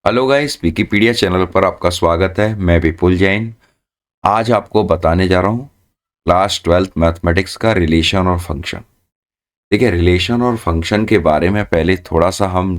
Hello guys, Wikipedia channel पर आपका स्वागत है। मैं विपुल जैन। आज आपको बताने जा रहा हूँ क्लास 12th मैथमेटिक्स का रिलेशन और फंक्शन। देखिए, रिलेशन और फंक्शन के बारे में पहले थोड़ा सा हम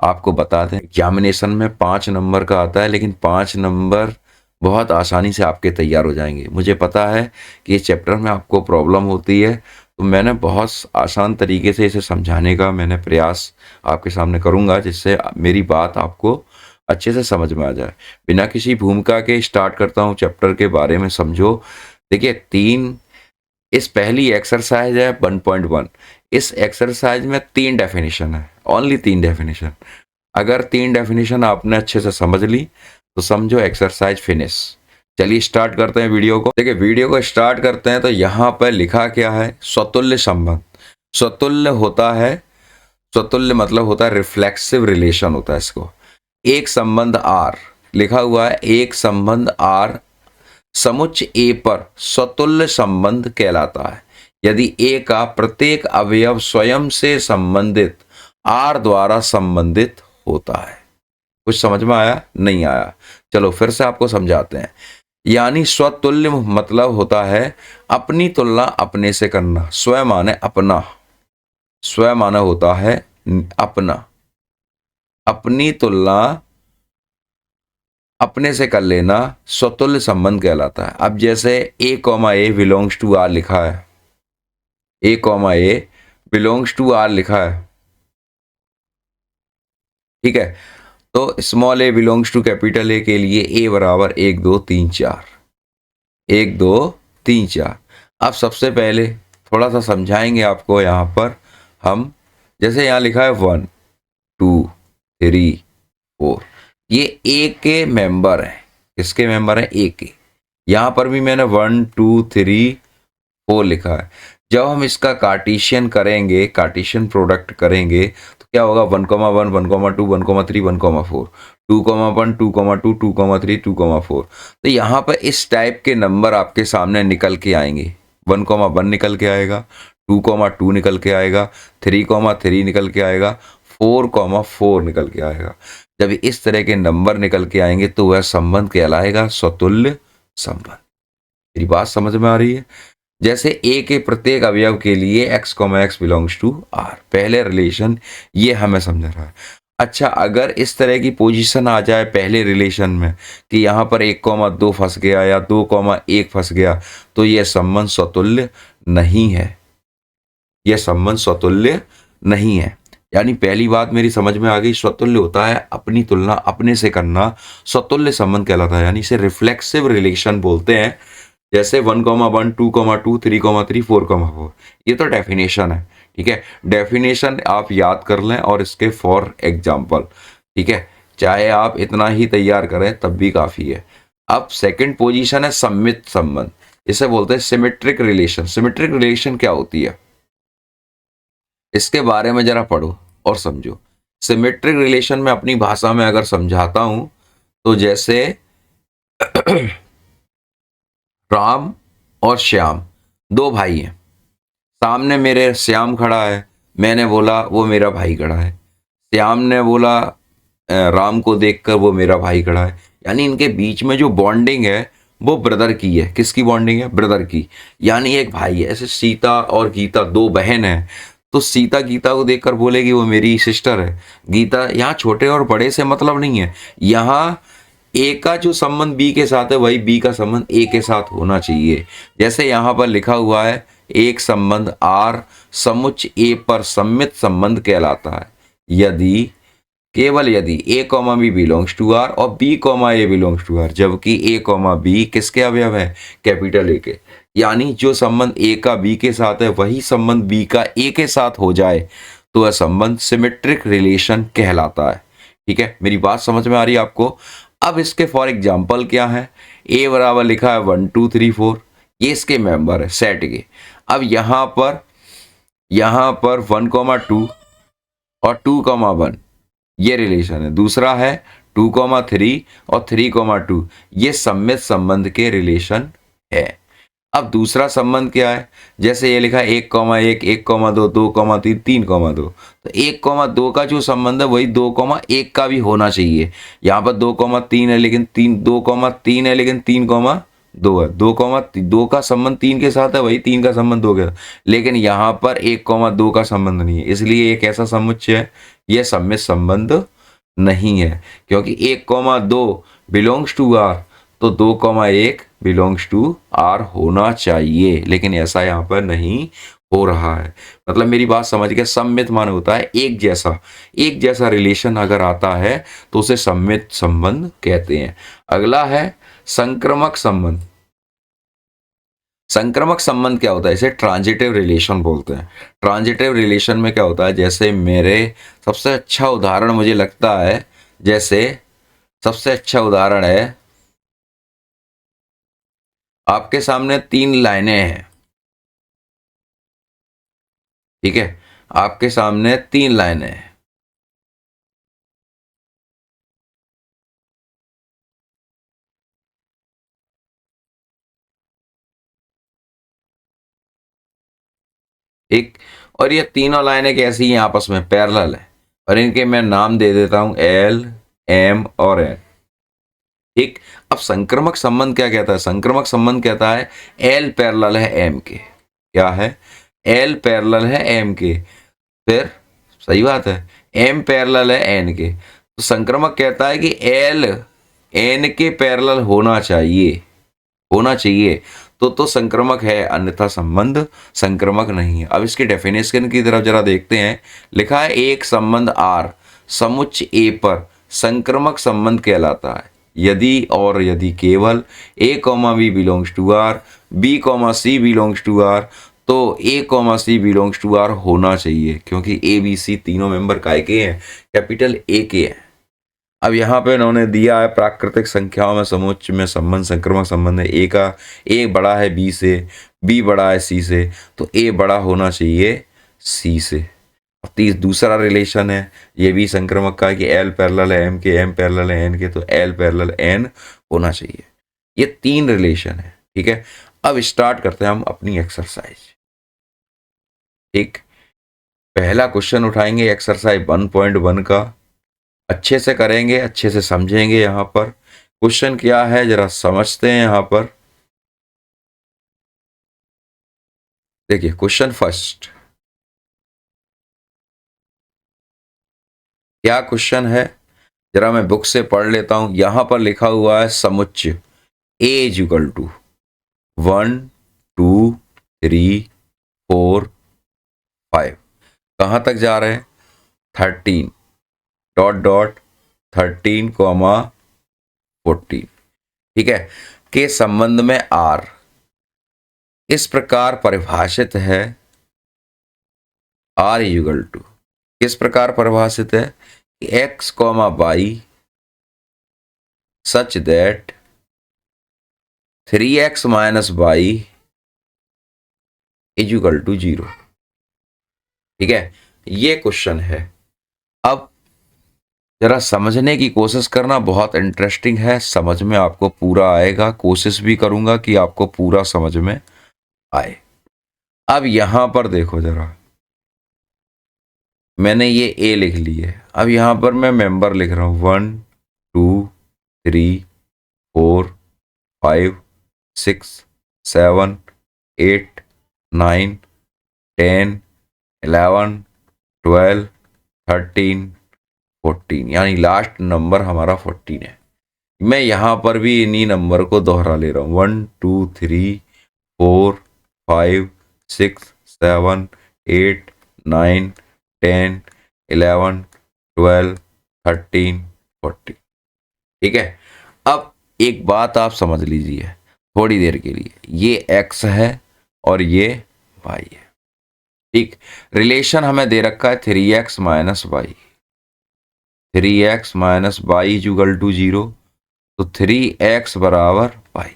आपको बता दें। एग्जामिनेशन में 5 नंबर का आता है, लेकिन 5 नंबर बहुत आसानी से आपके तैयार हो जाएंगे। मुझे पता है कि ये चैप्टर में आपको प्रॉब्लम होती है, तो मैंने बहुत आसान तरीके से इसे समझाने का मैंने प्रयास आपके सामने करूंगा, जिससे मेरी बात आपको अच्छे से समझ में आ जाए। बिना किसी भूमिका के स्टार्ट करता हूँ चैप्टर के बारे में, समझो। देखिए, इस पहली एक्सरसाइज है 1.1। इस एक्सरसाइज में 3 डेफिनेशन है, ओनली 3 डेफिनेशन। अगर 3 डेफिनेशन आपने अच्छे से समझ ली तो समझो एक्सरसाइज फिनिश। चलिए स्टार्ट करते हैं वीडियो को। देखिए, वीडियो को स्टार्ट करते हैं तो यहाँ पर लिखा क्या है? स्वतुल्य संबंध। स्वतुल्य होता है, स्वतुल्य मतलब होता है रिफ्लेक्सिव रिलेशन होता है इसको। एक संबंध आर लिखा हुआ है, एक संबंध आर समुच्च ए पर स्वतुल्य संबंध कहलाता है यदि ए का प्रत्येक अवयव स्वयं से संबंधित आर द्वारा संबंधित होता है। कुछ समझ में आया? नहीं आया? चलो फिर से आपको समझाते हैं। यानी स्वतुल्य मतलब होता है अपनी तुलना अपने से करना। स्व माने अपना, स्व माने होता है अपना, अपनी तुलना अपने से कर लेना स्वतुल्य संबंध कहलाता है। अब जैसे A comma A belongs to R लिखा है, A comma A belongs to R लिखा है, ठीक है। तो small a belongs to capital A के लिए ए बराबर 1 2 3 4, 1 2 3 4। अब सबसे पहले थोड़ा सा समझाएंगे आपको। यहाँ पर हम जैसे यहाँ लिखा है 1 2 3 4, ये ए के मेंबर है। किसके मेंबर है? ए के। यहां पर भी मैंने 1 2 3 4 लिखा है। जब हम इसका कार्टेशियन करेंगे, कार्टेशियन प्रोडक्ट करेंगे, तो क्या होगा? 1 1 1 2 1 3 1 4, 2 1 2 2 2 3 2 4। तो यहाँ पर इस टाइप के नंबर आपके सामने निकल के आएंगे। 1 1 निकल के आएगा, 2 2 निकल के आएगा, 3 3 निकल के आएगा, 4 4 निकल के आएगा। जब इस तरह के नंबर निकल के आएंगे तो वह संबंध कहलाएगा स्वतुल्य संबंध। मेरी बात समझ में आ रही है? जैसे ए के प्रत्येक अवयव के लिए x, x belongs to R, पहले रिलेशन ये हमें समझ रहा है। अच्छा, अगर इस तरह की पोजीशन आ जाए पहले रिलेशन में कि यहाँ पर 1 2 फंस गया या 2 1 फंस गया, तो यह संबंध स्वतुल्य नहीं है, यह संबंध स्वतुल्य नहीं है। यानी पहली बात मेरी समझ में आ गई, स्वतुल्य होता है अपनी तुलना अपने से करना, स्वतुल्य संबंध कहलाता है। यानी इसे रिफ्लेक्सिव रिलेशन बोलते हैं। जैसे 1 1 2 2 3 3 4 4, ये तो डेफिनेशन है, ठीक है। डेफिनेशन आप याद कर लें और इसके फॉर एग्जाम्पल, ठीक है। चाहे आप इतना ही तैयार करें तब भी काफी है। अब सेकंड पोजीशन है सममित संबंध, इसे बोलते हैं सिमेट्रिक रिलेशन। सिमेट्रिक रिलेशन क्या होती है, इसके बारे में जरा पढ़ो और समझो। सिमेट्रिक रिलेशन में अपनी भाषा में अगर समझाता हूं तो जैसे राम और श्याम 2 भाई हैं। सामने मेरे श्याम खड़ा है, मैंने बोला वो मेरा भाई खड़ा है। श्याम ने बोला राम को देखकर वो मेरा भाई खड़ा है। यानी इनके बीच में जो बॉन्डिंग है वो ब्रदर की है। किसकी बॉन्डिंग है? ब्रदर की। यानी एक भाई है। ऐसे सीता और गीता 2 बहन है, तो सीता गीता को देखकर बोलेगी वो मेरी सिस्टर है। गीता, यहाँ छोटे और बड़े से मतलब नहीं है। यहाँ ए का जो संबंध बी के साथ है वही बी का संबंध ए के साथ होना चाहिए। जैसे यहाँ पर लिखा हुआ है एक संबंध आर समुच्च ए पर सम्मित संबंध कहलाता है यदि, केवल यदि A comma B belongs to R और B comma A belongs to R, जबकि ए कॉमा बी किसके अवयव है? कैपिटल ए के। यानी जो संबंध ए का बी के साथ है वही संबंध बी का ए के साथ हो जाए तो वह संबंध सिमेट्रिक रिलेशन कहलाता है, ठीक है। मेरी बात समझ में आ रही है आपको? अब इसके फॉर एग्जाम्पल क्या है? ए बराबर लिखा है 1 2 3 4, ये इसके मेंबर है सेट के। अब यहां पर 1 2 और 2 1 ये रिलेशन है। दूसरा है 2 3 और 3 2, ये सम्मित संबंध के रिलेशन है। अब दूसरा संबंध क्या है, जैसे ये लिखा है 1,1, 1,2, 2,3, 3,2, तो 1,2 का जो संबंध है वही 2,1 का भी होना चाहिए। यहाँ पर 2,3 है लेकिन 2,3 है लेकिन 3,2 है। 2,2 का संबंध 3 के साथ है, वही 3 का संबंध 2 के साथ, लेकिन यहाँ पर 1,2 का संबंध नहीं है, इसलिए ये कैसा समुच्चय है, यह सममित संबंध नहीं है, क्योंकि 1,2 बिलोंग्स टू आर, तो 2,1 बिलोंग्स टू आर होना चाहिए, लेकिन ऐसा यहाँ पर नहीं हो रहा है। मतलब मेरी बात समझ गए, सममित मान होता है एक जैसा रिलेशन अगर आता है तो उसे सममित संबंध कहते हैं। अगला है संक्रमक संबंध। संक्रमक संबंध क्या होता है, इसे ट्रांजिटिव रिलेशन बोलते हैं। ट्रांजिटिव रिलेशन में क्या होता है, जैसे मेरे सबसे अच्छा उदाहरण मुझे लगता है, जैसे सबसे अच्छा उदाहरण है, आपके सामने 3 लाइनें हैं, ठीक है, आपके सामने 3 लाइनें हैं, एक, और ये तीनों लाइनें कैसी हैं, आपस में पैरेलल है, और इनके मैं नाम दे देता हूं एल, एम और एन। ठीक, अब संक्रमक संबंध क्या कहता है, संक्रमक संबंध कहता है एल पैरेलल है एम के, क्या है, एल पैरेलल है एम के, फिर सही बात है, एम पैरेलल है एन के, तो संक्रमक कहता है कि एल एन के पैरेलल होना चाहिए, तो संक्रमक है, अन्यथा संबंध संक्रमक नहीं है। अब इसकी डेफिनेशन की तरफ जरा देखते हैं। लिखा है एक संबंध आर समुच्चय ए पर संक्रमक संबंध कहलाता है यदि केवल A comma B belongs to R, B comma C belongs to R, तो A comma C belongs to R होना चाहिए, क्योंकि ए बी सी तीनों मेंबर काय के हैं, कैपिटल ए के हैं। अब यहाँ पे इन्होंने दिया है प्राकृतिक संख्याओं में समुच्चय में संबंध संक्रमक संबंध है, ए बड़ा है बी से, बी बड़ा है सी से, तो ए बड़ा होना चाहिए सी से। अब दूसरा रिलेशन है, ये भी संक्रमक का है कि एल पैरेलल है एम के, एम पैरेलल है एन के, तो एल पैरेलल एन होना चाहिए। ये 3 रिलेशन है, ठीक है। अब स्टार्ट करते हैं हम अपनी एक्सरसाइज। ठीक, पहला क्वेश्चन उठाएंगे एक्सरसाइज 1.1 का, अच्छे से करेंगे, अच्छे से समझेंगे। यहाँ पर क्वेश्चन क्या है जरा समझते हैं। यहाँ पर देखिए क्वेश्चन फर्स्ट, क्या क्वेश्चन है जरा मैं बुक से पढ़ लेता हूं। यहां पर लिखा हुआ है समुच्चय ए इज इक्वल टू 1 2 3 4 5, कहां तक जा रहे हैं, 13 डॉट डॉट 13 कॉमा 14, ठीक है, के संबंध में आर इस प्रकार परिभाषित है, आर इज इक्वल टू किस प्रकार परिभाषित है, x comma y such that 3x minus y is equal to 0, ठीक है, ये क्वेश्चन है। अब जरा समझने की कोशिश करना, बहुत इंटरेस्टिंग है, समझ में आपको पूरा आएगा, कोशिश भी करूंगा कि आपको पूरा समझ में आए। अब यहां पर देखो जरा, मैंने ये ए लिख ली है, अब यहां पर मैं मेंबर लिख रहा हूं 1 2 3 4 5 6 7 8 9 10 11 12 13 14, यानी लास्ट नंबर हमारा 14 है। मैं यहां पर भी इन्हीं नंबर को दोहरा ले रहा हूं, 1 2 3 4 5 6 7 8 9 10 11 12 13 14, ठीक है। अब एक बात आप समझ लीजिए थोड़ी देर के लिए, ये x है और ये y है, ठीक। रिलेशन हमें दे रखा है 3x minus y, 3x minus y equal to 0, तो 3x बराबर y।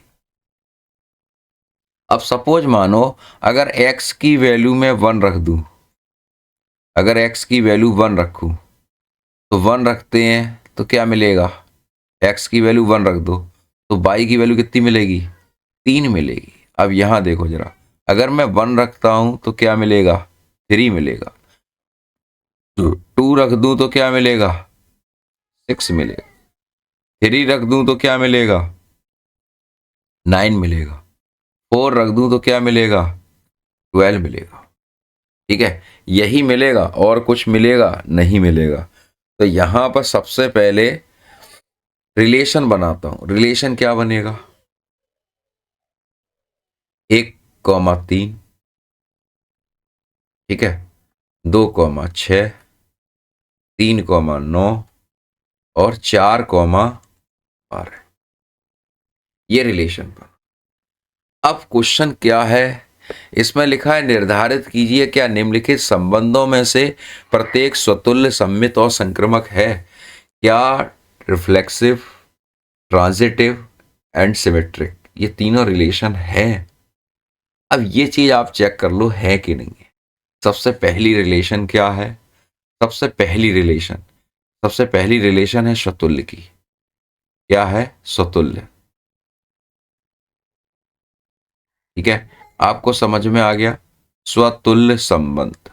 अब सपोज मानो अगर x की वैल्यू में 1 रख दूं, अगर x की वैल्यू 1 रखूं, तो 1 रखते हैं तो क्या मिलेगा, x की वैल्यू 1 रख दो तो y की वैल्यू कितनी मिलेगी, 3 मिलेगी। अब यहां देखो जरा, अगर मैं 1 रखता हूं तो क्या मिलेगा, 3 मिलेगा। 2 रख दूं तो क्या मिलेगा, 6 मिलेगा। 3 रख दूं तो क्या मिलेगा, 9 मिलेगा। 4 रख दूं तो क्या मिलेगा, 12 मिलेगा। ठीक है, यही मिलेगा और कुछ मिलेगा नहीं मिलेगा। तो यहां पर सबसे पहले रिलेशन बनाता हूं। रिलेशन क्या बनेगा, 1,3, ठीक है, 2,6, 3,9 और 4,12। ये रिलेशन बना। अब क्वेश्चन क्या है, इसमें लिखा है निर्धारित कीजिए क्या निम्नलिखित संबंधों में से प्रत्येक स्वतुल्य, सममित और संक्रामक है। क्या रिफ्लेक्सिव, ट्रांजिटिव एंड सिमेट्रिक, ये तीनों रिलेशन है। अब ये चीज आप चेक कर लो है कि नहीं है। सबसे पहली रिलेशन क्या है, सबसे पहली रिलेशन है स्वतुल्य की। क्या है, स्वतुल्य। ठीक है, आपको समझ में आ गया, स्वतुल्य संबंध।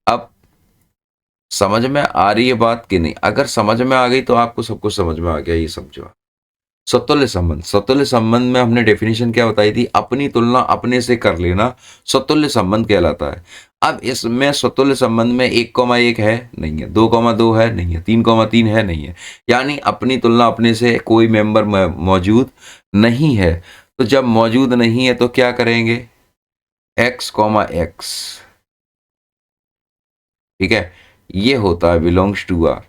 अब समझ में आ रही है बात कि नहीं, अगर समझ में आ गई तो आपको सब कुछ समझ में आ गया, ये समझो। स्वतुल्य संबंध, स्वतुल्य संबंध में हमने डेफिनेशन क्या बताई थी, अपनी तुलना अपने से कर लेना स्वतुल्य संबंध कहलाता है। अब इसमें स्वतुल्य संबंध में 1,1 है नहीं है, 2,2 है नहीं है, 3,3 है नहीं है, यानी अपनी तुलना अपने से कोई मेंबर मौजूद नहीं है। तो जब मौजूद नहीं है तो क्या करेंगे, x, ठीक है, ये होता है बिलोंग्स टू आर।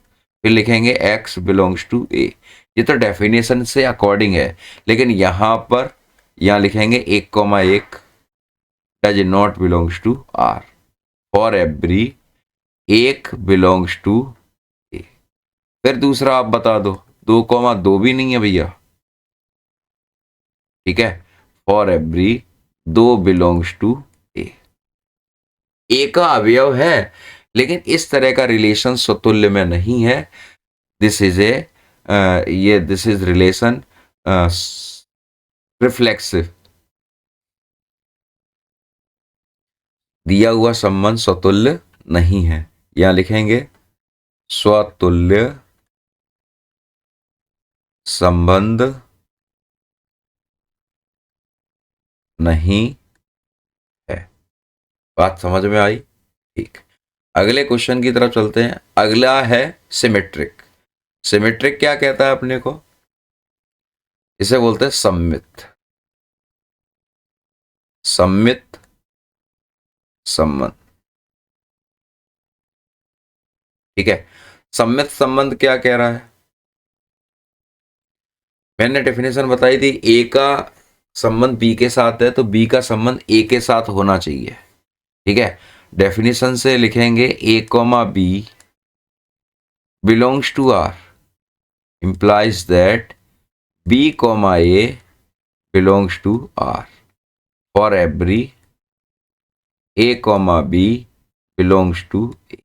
फिर लिखेंगे x बिलोंग्स टू ए। ये तो डेफिनेशन से अकॉर्डिंग है, लेकिन यहां पर यहां लिखेंगे 1,1 does not belongs to R for every 1 belongs to A. फिर दूसरा आप बता दो, 2,2 भी नहीं है भैया, ठीक है, फॉर एवरी 2 बिलोंग्स टू ए। ए का अवयव है, लेकिन इस तरह का रिलेशन स्वतुल्य में नहीं है। दिस इज ए ये दिस इज रिलेशन रिफ्लेक्सिव। दिया हुआ संबंध स्वतुल्य नहीं है, यहां लिखेंगे स्वतुल्य संबंध नहीं है। बात समझ में आई, ठीक। अगले क्वेश्चन की तरफ चलते हैं। अगला है सिमेट्रिक। सिमेट्रिक क्या कहता है अपने को, इसे बोलते हैं सम्मित, सम्मित संबंध। ठीक है, सम्मित संबंध क्या कह रहा है, मैंने डेफिनेशन बताई थी, ए का संबंध बी के साथ है तो बी का संबंध ए के साथ होना चाहिए। ठीक है, डेफिनेशन से लिखेंगे A comma B belongs to R implies that b comma a belongs to r for every a comma b belongs to a।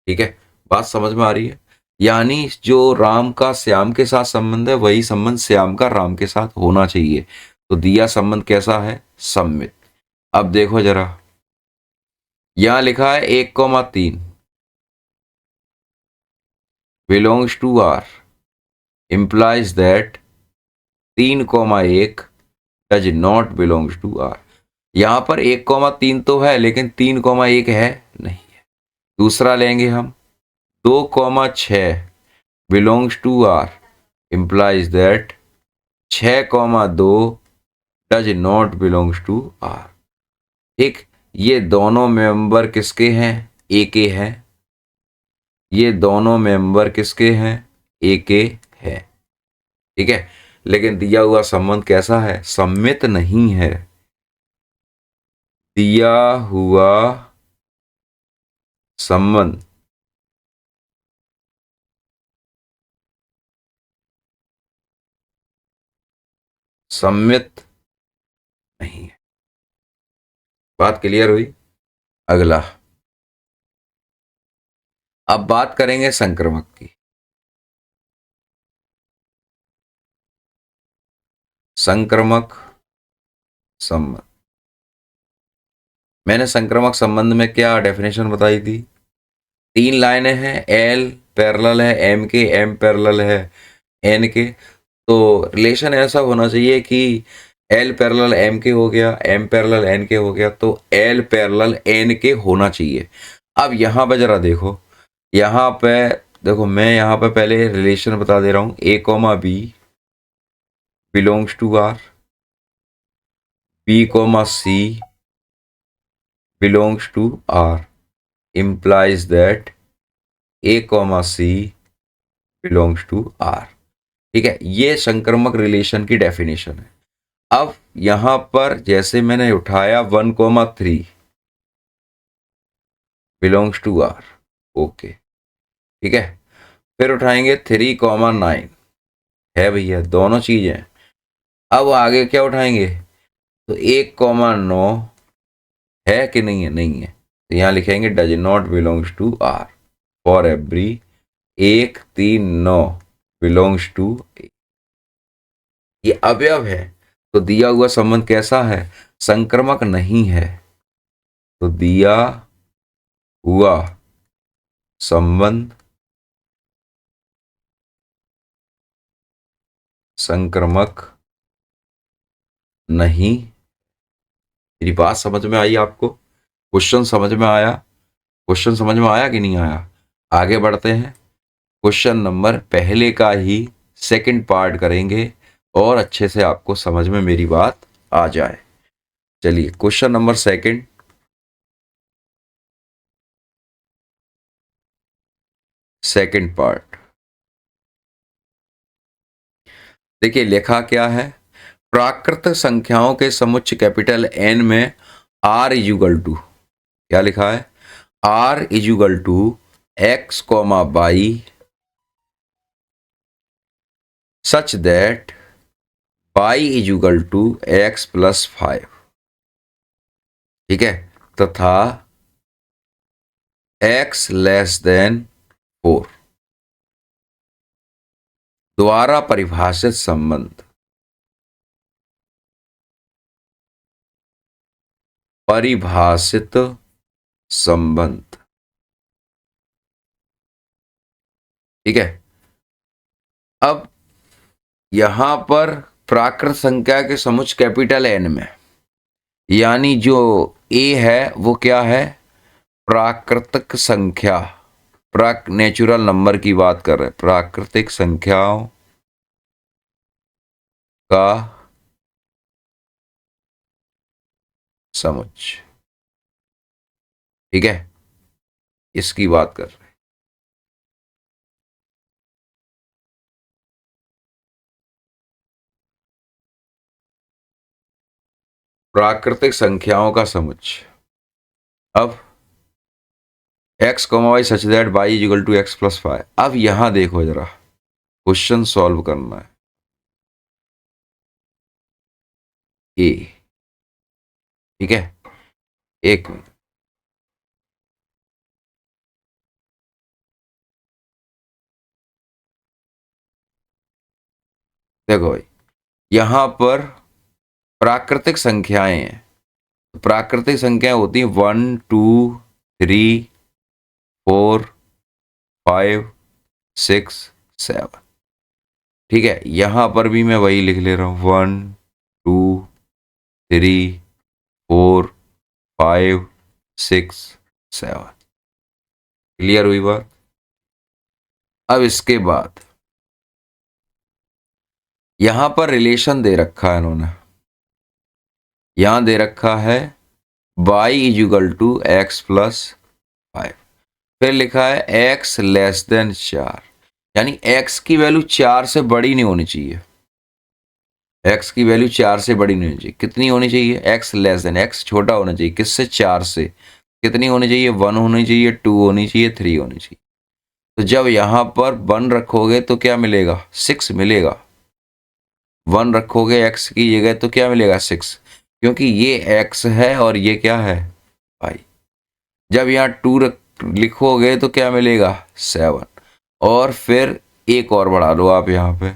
ठीक है, बात समझ में आ रही है, यानी जो राम का श्याम के साथ संबंध है वही संबंध श्याम का राम के साथ होना चाहिए। तो दिया संबंध कैसा है, सम्मित। अब देखो जरा, यहां लिखा है 1,3 belongs to R implies that 3,1 does not belongs to R. यहां पर 1,3 तो है लेकिन 3,1 है नहीं है। दूसरा लेंगे हम 2,6 belongs to R implies that 6,2 does not belongs to R. ठीक, ये दोनों मेंबर किसके हैं, ए के हैं, ये दोनों मेंबर किसके हैं, ए के हैं। ठीक है, लेकिन दिया हुआ संबंध कैसा है, सम्मित नहीं है। दिया हुआ संबंध सम्मित नहीं है। बात क्लियर हुई। अगला, अब बात करेंगे संक्रमक की। संक्रमक संबंध। मैंने संक्रमक संबंध में क्या डेफिनेशन बताई थी? 3 लाइनें हैं, एल पैरेलल है एम के, एम पैरेलल है एन के। तो रिलेशन ऐसा होना चाहिए कि एल पैरेलल एम के हो गया, एम पैरेलल एन के हो गया, तो एल पैरेलल एन के होना चाहिए। अब यहाँ पे जरा देखो, यहाँ पे देखो, मैं यहाँ पे पहले रिलेशन बता दे रहा हूँ, A comma B belongs to R, B comma C belongs to R, implies that a comma c belongs to r। ठीक है, ये संक्रमक रिलेशन की डेफिनेशन है। अब यहां पर जैसे मैंने उठाया 1,3 बिलोंग्स टू आर, ओके, ठीक है। फिर उठाएंगे 3,9 है भैया, दोनों चीजें। अब आगे क्या उठाएंगे? तो 1,9 है कि नहीं है? नहीं है, तो यहां लिखेंगे does not belongs to R for every 1,3,9 belongs to A. ये अवयव है, तो दिया हुआ संबंध कैसा है? संक्रमक नहीं है। तो दिया हुआ संबंध संक्रमक नहीं। मेरी बात समझ में आई आपको? क्वेश्चन समझ में आया? क्वेश्चन समझ में आया कि नहीं आया? आगे बढ़ते हैं, क्वेश्चन नंबर पहले का ही सेकंड पार्ट करेंगे और अच्छे से आपको समझ में मेरी बात आ जाए। चलिए question number second, second part देखिए, लिखा क्या है? प्राकृत संख्याओं के समुच्चय कैपिटल एन में आर इजुगल टू, क्या लिखा है? R equal to x comma y such that y equal to x plus 5, ठीक है, तथा एक्स लेस देन 4 द्वारा परिभाषित संबंध, परिभाषित संबंध, ठीक है। अब यहां पर प्राकृत संख्या के समुच्चय कैपिटल एन में, यानी जो ए है वो क्या है? प्राकृतिक संख्या, नेचुरल नंबर की बात कर रहे हैं, प्राकृतिक संख्याओं का समुच्चय, ठीक है, इसकी बात कर रहे हैं। प्राकृतिक संख्याओं का समुच्चय। अब x comma y such that y is equal to x plus 5। अब यहां देखो जरा, क्वेश्चन सॉल्व करना है। ए, ठीक है, एक मिनट, देखो भाई, यहां पर प्राकृतिक संख्याएं हैं। प्राकृतिक संख्याएं होती हैं 1 2 3 4 5 6 7, ठीक है। यहां पर भी मैं वही लिख ले रहा हूं, 1 2 3 4 5 6 7। क्लियर हुई बात? अब इसके बाद यहां पर रिलेशन दे रखा है इन्होंने, यहां दे रखा है y is equal to x plus 5, फिर लिखा है x लेस देन 4, यानी x की वैल्यू 4 से बड़ी नहीं होनी चाहिए। x की वैल्यू 4 से बड़ी नहीं होनी चाहिए। कितनी होनी चाहिए? x लेस देन, x छोटा होना चाहिए किससे? 4 से। कितनी होनी चाहिए? 1 होनी चाहिए, 2 होनी चाहिए, 3 होनी चाहिए। तो जब यहां पर 1 रखोगे तो क्या मिलेगा? 6 मिलेगा। 1 रखोगे x की जगह तो क्या मिलेगा? 6, क्योंकि ये x है और ये क्या है? भाई जब यहाँ 2 लिखोगे तो क्या मिलेगा? 7, और फिर एक और बढ़ा लो आप, यहाँ पे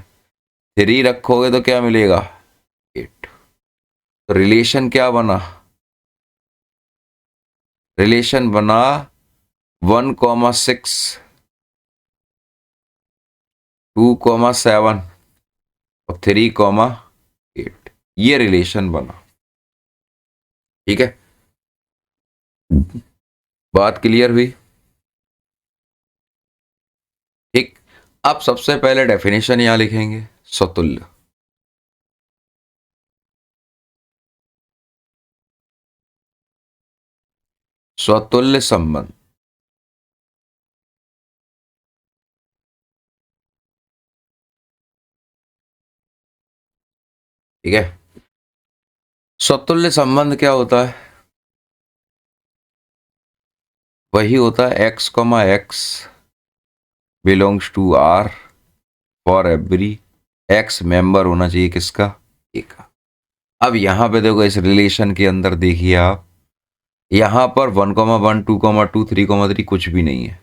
3 रखोगे तो क्या मिलेगा? तो रिलेशन क्या बना, रिलेशन बना 1,6 2,7 और 3,8, ये रिलेशन बना। ठीक है, बात क्लियर हुई। ठीक, अब सबसे पहले डेफिनेशन यहां लिखेंगे, स्वतुल्य। स्वतुल्य संबंध, ठीक है। स्वतुल्य संबंध क्या होता है, वही होता है x, x belongs to R for every x member होना चाहिए किसका, ए का। अब यहां पे देखो, इस रिलेशन के अंदर देखिए आप, यहां पर 1,1 2,2 3,3 कुछ भी नहीं है,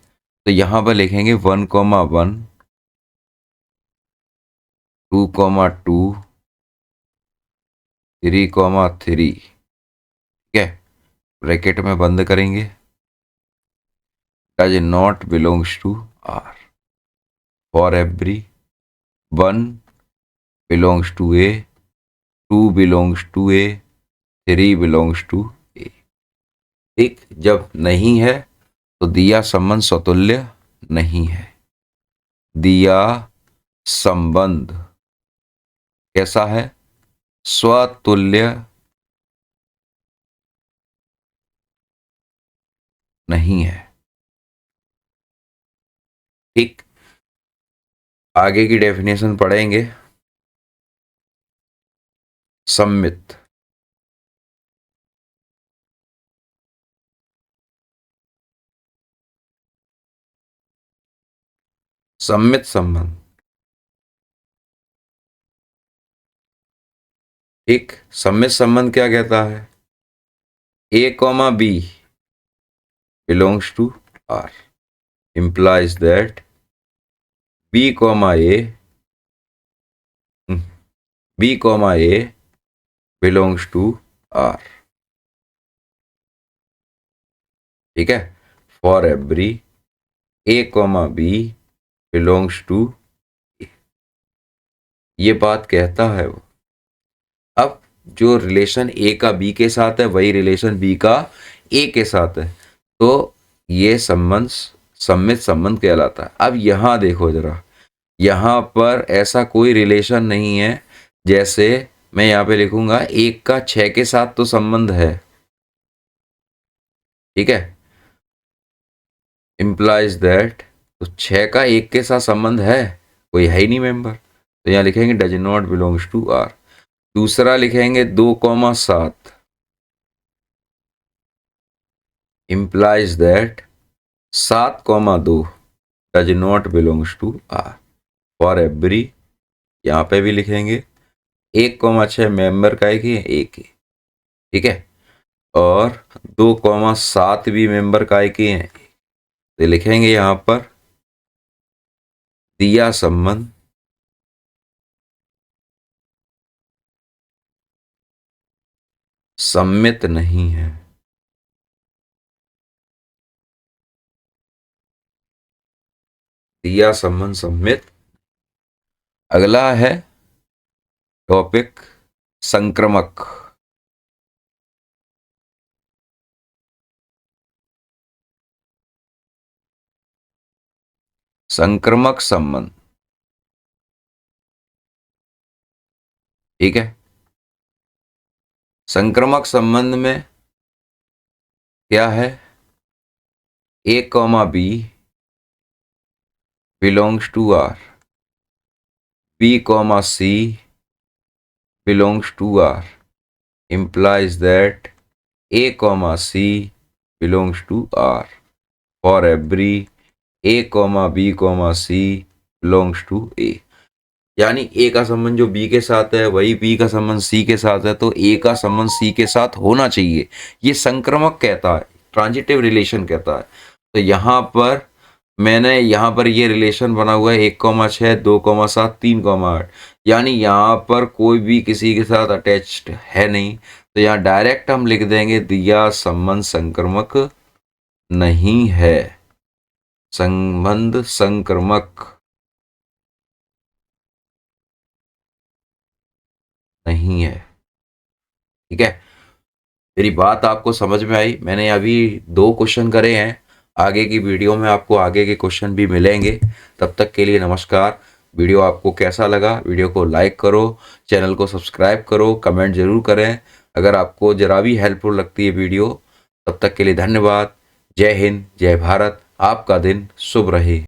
तो यहां पर लिखेंगे 1,1 2,2 3,3, ठीक है, ब्रैकेट में बंद करेंगे, does not belongs to R for every 1 belongs to A, 2 belongs to A, 3 belongs to A। ठीक, जब नहीं है तो दिया संबंध स्वतुल्य नहीं है। दिया संबंध कैसा है, स्वतुल्य नहीं है। ठीक, आगे की डेफिनेशन पढ़ेंगे। सम्मित, सम्मित संबंध। ठीक, सम्मित संबंध क्या कहता है, A, B belongs to R implies that B, A belongs to R। ठीक है, for every A, B belongs to A, ये बात कहता है वो। अब जो रिलेशन A का B के साथ है वही रिलेशन B का A के साथ है, तो ये संबंध सम्मित संबंध कहलाता है। अब यहां देखो जरा, यहां पर ऐसा कोई रिलेशन नहीं है, जैसे मैं यहां पे लिखूंगा 1 का 6 के साथ तो संबंध है, ठीक है, implies that, तो 6 का 1 के साथ संबंध है, कोई है ही नहीं मेंबर, तो यहां लिखेंगे does not belongs to R। दूसरा लिखेंगे 2,7 implies that 7,2 does not belongs to R for every, यहां पे भी लिखेंगे 1,6 मेंबर का एक ही है, एक ही, ठीक है, और 2,7 भी मेंबर का एक ही है, तो लिखेंगे यहां पर दिया संबंध सम्मित नहीं है। दिया संबंध सम्मित। अगला है टॉपिक संक्रमक। संक्रमक संबंध, ठीक है, संक्रमक संबंध में क्या है, A, B belongs to R, B, C belongs to R implies that A, C belongs to R for every A, B, C belongs to A। यानी A का संबंध जो B के साथ है वही B का संबंध C के साथ है, तो A का संबंध C के साथ होना चाहिए, ये संक्रमक कहता है, ट्रांजिटिव रिलेशन कहता है। तो यहाँ पर मैंने यहाँ पर ये रिलेशन बना हुआ है 1,6 2,7 3,8, यानी यहाँ पर कोई भी किसी के साथ अटैच्ड है नहीं, तो यहाँ डायरेक्ट हम लिख देंगे दिया संबंध संक्रमक नहीं है, संबंध संक्रमक नहीं है। ठीक है, मेरी बात आपको समझ में आई? मैंने अभी 2 क्वेश्चन करे हैं, आगे की वीडियो में आपको आगे के क्वेश्चन भी मिलेंगे। तब तक के लिए नमस्कार। वीडियो आपको कैसा लगा? वीडियो को लाइक करो, चैनल को सब्सक्राइब करो, कमेंट जरूर करें अगर आपको जरा भी हेल्पफुल लगती है वीडियो। तब तक के लिए धन्यवाद। जय हिंद, जय भारत। आपका दिन शुभ रहे।